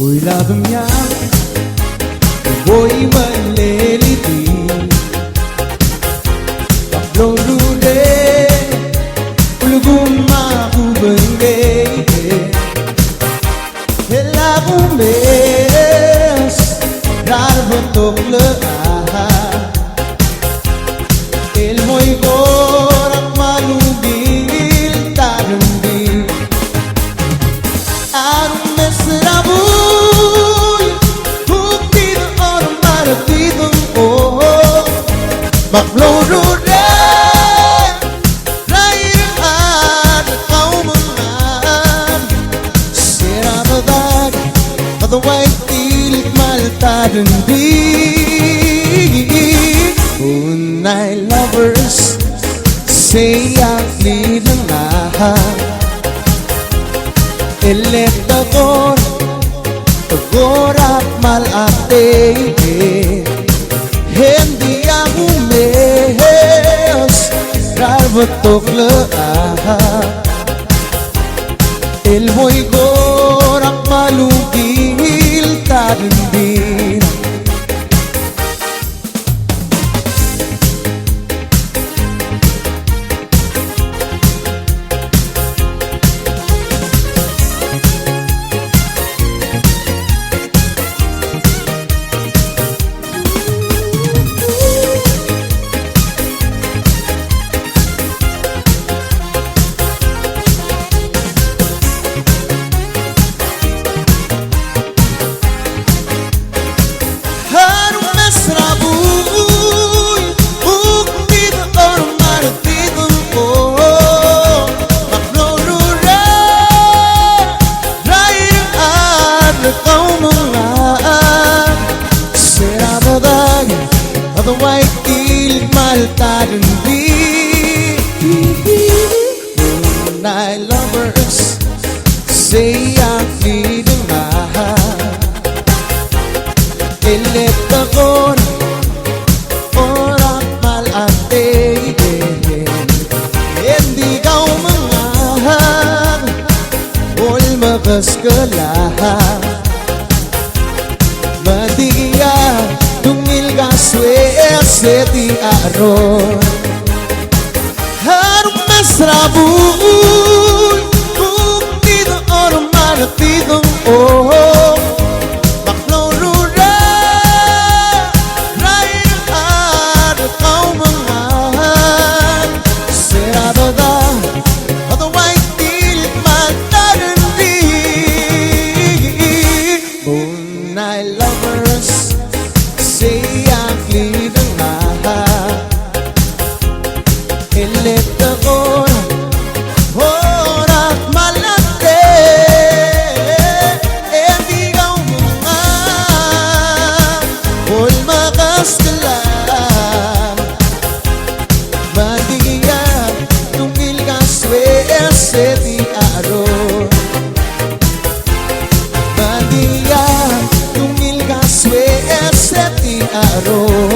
Uyladım ya boyuma leliti Baklorude uluguma kubenge Helagumes Darbotok le aha El moy gorak malugil tarumbi Arum mesrabuy Huktir or maratidum oh Baklorude Rayhan kaumangan Serabadag Kadaway tilik maltadan di Unay lovers Say ang lidang ahang Electakon Tagorak malate Hindi ang umes Rarbatok laa El mo'y gorak malugil Tadindin Otherwise, ilig maltadan di Unay lovers Say ang lidang mahal Electakon Orak malate Hindi kau mangahag Ol makas kalahan Madiya Tungil gaswe seti aron Harum mesrabuy Buktido or martido oh Baklorura Rayhan kaumangan Serabada Otherwise tilit maltaran di Unay lovers Say ang lidang mahal Electakon Orak malate Hindi kau mungan Ol makas kalam Mandiya Tungil kaswe seti aron Mandiya Tungil kaswe seti aron